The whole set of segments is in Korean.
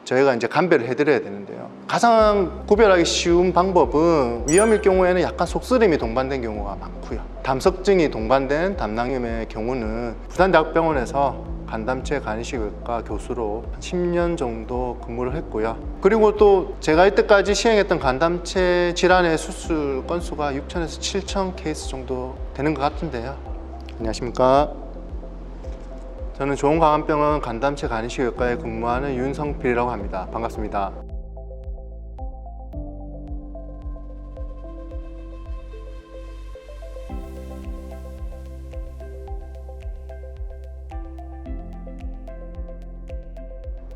저희가 이제 감별을 해드려야 되는데요. 가장 구별하기 쉬운 방법은 위염일 경우에는 약간 속쓰림이 동반된 경우가 많고요. 담석증이 동반된 담낭염의 경우는 부산대학병원에서 간담체 간이식외과 교수로 10년 정도 근무를 했고요. 그리고 또 제가 이때까지 시행했던 간담체 질환의 수술 건수가 6,000에서 7,000 케이스 정도 되는 것 같은데요. 안녕하십니까. 저는 좋은강암병원 간담체 간이식외과에 근무하는 윤성필이라고 합니다. 반갑습니다.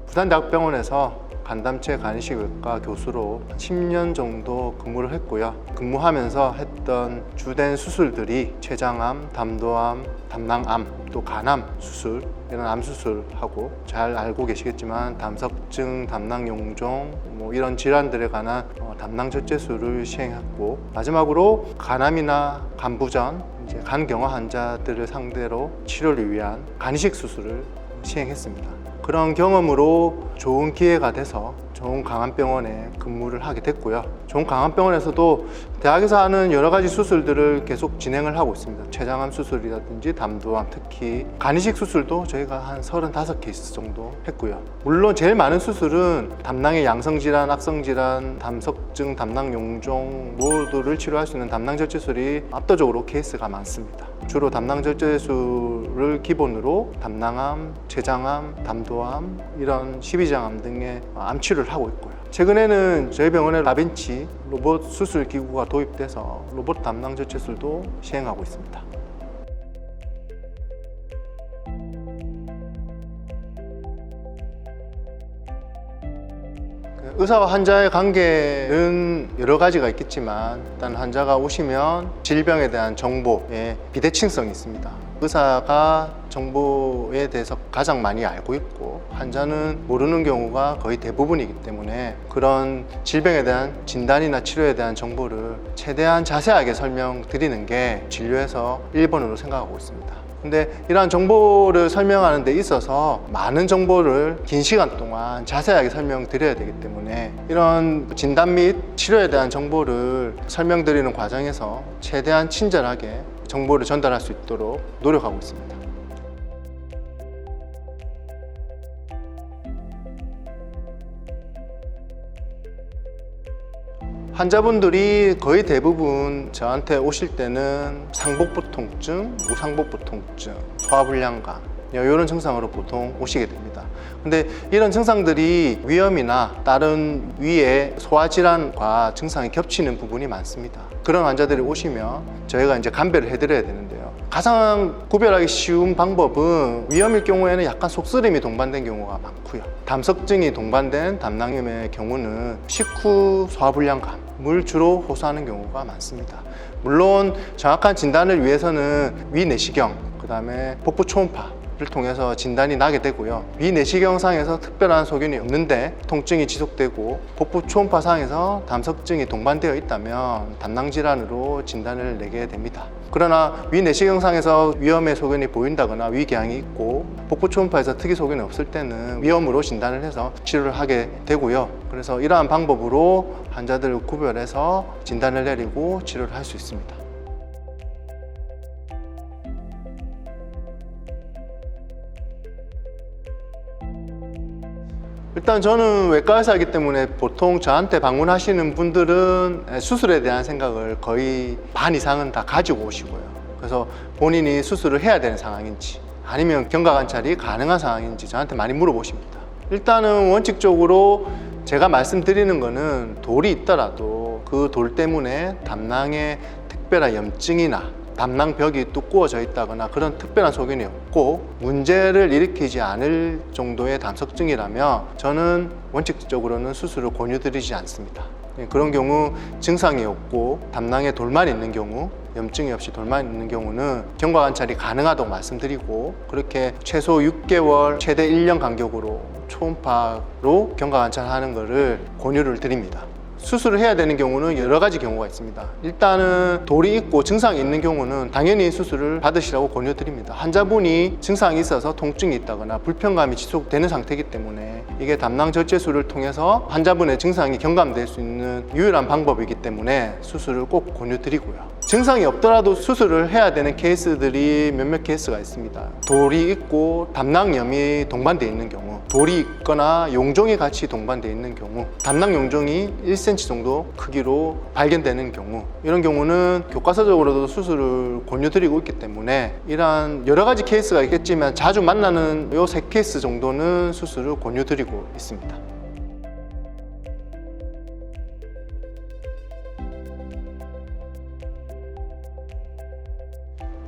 부산대학병원에서 간담체 간이식외과 교수로 10년 정도 근무를 했고요. 근무하면서 했던 주된 수술들이 췌장암, 담도암, 담낭암, 또 간암 수술, 이런 암 수술하고 잘 알고 계시겠지만 담석증, 담낭용종 이런 질환들에 관한 담낭절제술을 시행했고, 마지막으로 간암이나 간부전, 간경화 환자들을 상대로 치료를 위한 간이식 수술을 시행했습니다. 그런 경험으로 좋은 기회가 돼서 좋은강암병원에 근무를 하게 됐고요. 좋은강암병원에서도 대학에서 하는 여러 가지 수술들을 계속 진행을 하고 있습니다. 췌장암 수술이라든지 담도암, 특히 간이식 수술도 저희가 한 35케이스 정도 했고요. 물론 제일 많은 수술은 담낭의 양성질환, 악성질환, 담석증, 담낭용종 모두를 치료할 수 있는 담낭절제술이 압도적으로 케이스가 많습니다. 주로 담낭절제술을 기본으로 담낭암, 췌장암, 담도암, 이런 십이장암 등의 암 치료를 하고 있고요. 최근에는 저희 병원에 다빈치 로봇 수술 기구가 도입돼서 로봇 담낭절제술도 시행하고 있습니다. 의사와 환자의 관계는 여러 가지가 있겠지만, 일단 환자가 오시면 질병에 대한 정보에 비대칭성이 있습니다. 의사가 정보에 대해서 가장 많이 알고 있고 환자는 모르는 경우가 거의 대부분이기 때문에 그런 질병에 대한 진단이나 치료에 대한 정보를 최대한 자세하게 설명드리는 게 진료에서 1번으로 생각하고 있습니다. 근데 이러한 정보를 설명하는 데 있어서 많은 정보를 긴 시간 동안 자세하게 설명드려야 되기 때문에 이런 진단 및 치료에 대한 정보를 설명드리는 과정에서 최대한 친절하게 정보를 전달할 수 있도록 노력하고 있습니다. 환자분들이 거의 대부분 저한테 오실 때는 상복부 통증, 우상복부 통증, 소화불량감 이런 증상으로 보통 오시게 됩니다. 근데 이런 증상들이 위염이나 다른 위의 소화질환과 증상이 겹치는 부분이 많습니다. 그런 환자들이 오시면 저희가 이제 감별을 해드려야 되는데요. 가장 구별하기 쉬운 방법은 위염일 경우에는 약간 속쓰림이 동반된 경우가 많고요. 담석증이 동반된 담낭염의 경우는 식후 소화불량감을 주로 호소하는 경우가 많습니다. 물론 정확한 진단을 위해서는 위내시경, 그 다음에 복부 초음파 를 통해서 진단이 나게 되고요. 위내시경상에서 특별한 소견이 없는데 통증이 지속되고 복부 초음파상에서 담석증이 동반되어 있다면 담낭질환으로 진단을 내게 됩니다. 그러나 위내시경상에서 위염의 소견이 보인다거나 위궤양이 있고 복부 초음파에서 특이 소견이 없을 때는 위염으로 진단을 해서 치료를 하게 되고요. 그래서 이러한 방법으로 환자들을 구별해서 진단을 내리고 치료를 할 수 있습니다. 일단 저는 외과 의사이기 때문에 보통 저한테 방문하시는 분들은 수술에 대한 생각을 거의 반 이상은 다 가지고 오시고요. 그래서 본인이 수술을 해야 되는 상황인지 아니면 경과관찰이 가능한 상황인지 저한테 많이 물어보십니다. 일단은 원칙적으로 제가 말씀드리는 거는 돌이 있더라도 그 돌 때문에 담낭에 특별한 염증이나 담낭벽이 두꺼워져 있다거나 그런 특별한 소견이 없고 문제를 일으키지 않을 정도의 담석증이라면 저는 원칙적으로는 수술을 권유드리지 않습니다. 그런 경우 증상이 없고 담낭에 돌만 있는 경우, 염증이 없이 돌만 있는 경우는 경과관찰이 가능하다고 말씀드리고, 그렇게 최소 6개월, 최대 1년 간격으로 초음파로 경과관찰하는 것을 권유를 드립니다. 수술을 해야 되는 경우는 여러 가지 경우가 있습니다. 일단은 돌이 있고 증상이 있는 경우는 당연히 수술을 받으시라고 권유드립니다. 환자분이 증상이 있어서 통증이 있다거나 불편감이 지속되는 상태이기 때문에 이게 담낭절제술을 통해서 환자분의 증상이 경감될 수 있는 유일한 방법이기 때문에 수술을 꼭 권유드리고요. 증상이 없더라도 수술을 해야 되는 케이스들이 몇몇 케이스가 있습니다. 돌이 있고 담낭염이 동반되어 있는 경우, 돌이 있거나 용종이 같이 동반되어 있는 경우, 담낭 용종이 1cm 정도 크기로 발견되는 경우, 이런 경우는 교과서적으로도 수술을 권유드리고 있기 때문에 이러한 여러 가지 케이스가 있겠지만 자주 만나는 요 3케이스 정도는 수술을 권유드리고 있습니다.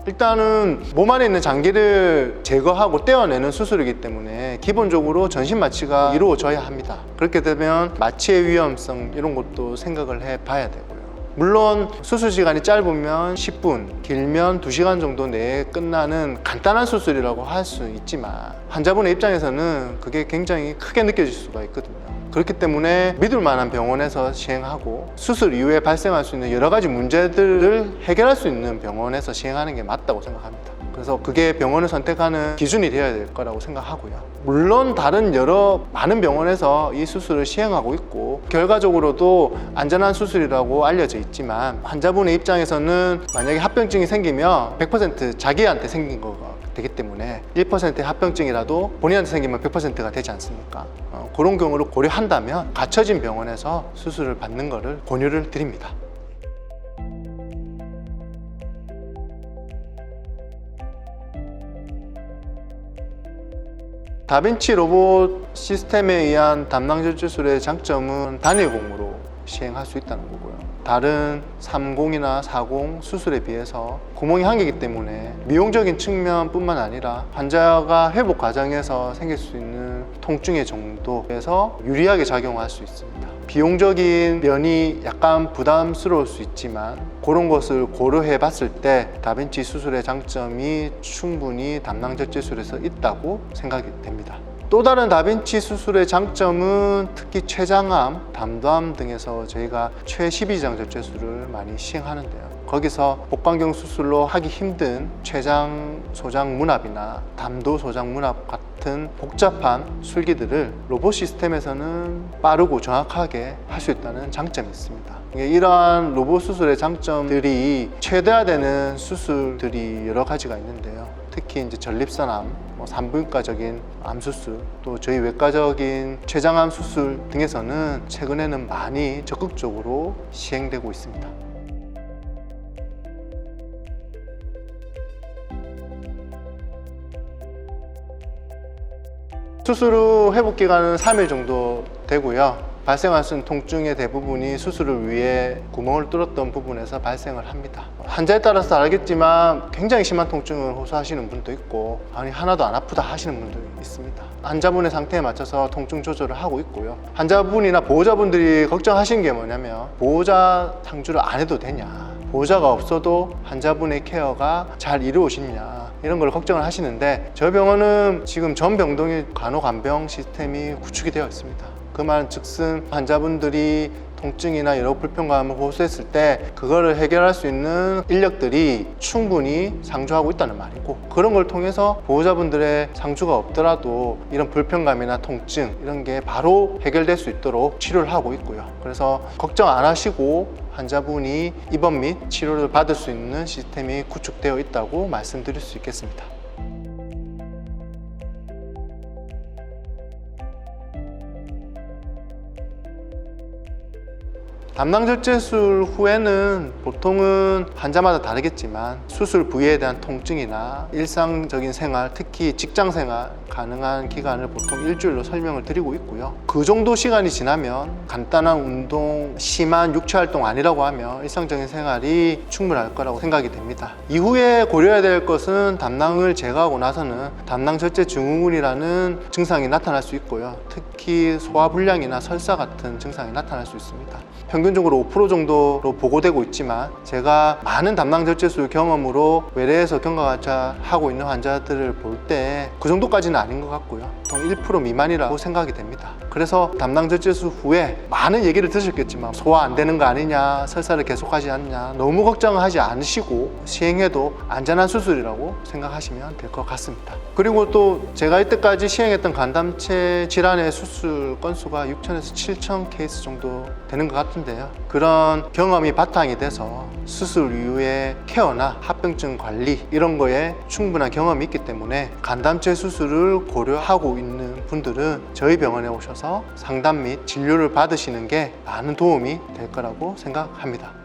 일단은 몸 안에 있는 장기를 제거하고 떼어내는 수술이기 때문에 기본적으로 전신 마취가 이루어져야 합니다. 그렇게 되면 마취의 위험성 이런 것도 생각을 해봐야 되고요. 물론 수술 시간이 짧으면 10분, 길면 2시간 정도 내에 끝나는 간단한 수술이라고 할 수 있지만 환자분의 입장에서는 그게 굉장히 크게 느껴질 수가 있거든요. 그렇기 때문에 믿을 만한 병원에서 시행하고 수술 이후에 발생할 수 있는 여러 가지 문제들을 해결할 수 있는 병원에서 시행하는 게 맞다고 생각합니다. 그래서 그게 병원을 선택하는 기준이 되어야 될 거라고 생각하고요. 물론 다른 많은 병원에서 이 수술을 시행하고 있고 결과적으로도 안전한 수술이라고 알려져 있지만 환자분의 입장에서는 만약에 합병증이 생기면 100% 자기한테 생긴 거가 되기 때문에 1%의 합병증이라도 본인한테 생기면 100%가 되지 않습니까? 그런 경우를 고려한다면 갖춰진 병원에서 수술을 받는 것을 권유를 드립니다. 다빈치 로봇 시스템에 의한 담낭절제술의 장점은 단일공으로 시행할 수 있다는 거고요. 다른 30이나 40 수술에 비해서 구멍이 한 개이기 때문에 미용적인 측면뿐만 아니라 환자가 회복 과정에서 생길 수 있는 통증의 정도에서 유리하게 작용할 수 있습니다. 비용적인 면이 약간 부담스러울 수 있지만 그런 것을 고려해 봤을 때 다빈치 수술의 장점이 충분히 담낭절제술에서 있다고 생각이 됩니다. 또 다른 다빈치 수술의 장점은 특히 췌장암, 담도암 등에서 저희가 최12장 절제술을 많이 시행하는데요. 거기서 복강경 수술로 하기 힘든 췌장 소장 문합이나 담도 소장 문합 같은 복잡한 술기들을 로봇 시스템에서는 빠르고 정확하게 할 수 있다는 장점이 있습니다. 이러한 로봇 수술의 장점들이 최대화되는 수술들이 여러 가지가 있는데요. 특히 이제 전립선암, 산부인과적인 암 수술, 또 저희 외과적인 췌장암 수술 등에서는 최근에는 많이 적극적으로 시행되고 있습니다. 수술 후 회복 기간은 3일 정도 되고요. 발생할 수 있는 통증의 대부분이 수술을 위해 구멍을 뚫었던 부분에서 발생을 합니다. 환자에 따라서 알겠지만 굉장히 심한 통증을 호소하시는 분도 있고 아니 하나도 안 아프다 하시는 분도 있습니다. 환자분의 상태에 맞춰서 통증 조절을 하고 있고요. 환자분이나 보호자분들이 걱정하시는 게 뭐냐면 보호자 상주를 안 해도 되냐, 보호자가 없어도 환자분의 케어가 잘 이루어지냐 이런 걸 걱정을 하시는데 저희 병원은 지금 전 병동의 간호간병 시스템이 구축이 되어 있습니다. 그 말 즉슨 환자분들이 통증이나 여러 불편감을 호소했을 때 그거를 해결할 수 있는 인력들이 충분히 상주하고 있다는 말이고 그런 걸 통해서 보호자분들의 상주가 없더라도 이런 불편감이나 통증 이런 게 바로 해결될 수 있도록 치료를 하고 있고요. 그래서 걱정 안 하시고 환자분이 입원 및 치료를 받을 수 있는 시스템이 구축되어 있다고 말씀드릴 수 있겠습니다. 담낭절제술 후에는 보통은 환자마다 다르겠지만 수술 부위에 대한 통증이나 일상적인 생활, 특히 직장 생활 가능한 기간을 보통 일주일로 설명을 드리고 있고요. 그 정도 시간이 지나면 간단한 운동, 심한 육체 활동 아니라고 하면 일상적인 생활이 충분할 거라고 생각이 됩니다. 이후에 고려해야 될 것은 담낭을 제거하고 나서는 담낭절제 증후군이라는 증상이 나타날 수 있고요. 특히 소화불량이나 설사 같은 증상이 나타날 수 있습니다. 평균적으로 5% 정도로 보고되고 있지만 제가 많은 담낭절제술 경험으로 외래에서 경과관찰하고 있는 환자들을 볼 때 그 정도까지는 아닌 것 같고요. 보통 1% 미만이라고 생각이 됩니다. 그래서 담낭 절제술 후에 많은 얘기를 들으셨겠지만 소화 안 되는 거 아니냐, 설사를 계속하지 않냐, 너무 걱정하지 않으시고 시행해도 안전한 수술이라고 생각하시면 될 것 같습니다. 그리고 또 제가 이때까지 시행했던 간담체 질환의 수술 건수가 6,000에서 7,000 케이스 정도 되는 것 같은데요. 그런 경험이 바탕이 돼서 수술 이후의 케어나 합병증 관리 이런 거에 충분한 경험이 있기 때문에 간담체 수술을 고려하고 있는 분들은 저희 병원에 오셔서 상담 및 진료를 받으시는 게 많은 도움이 될 거라고 생각합니다.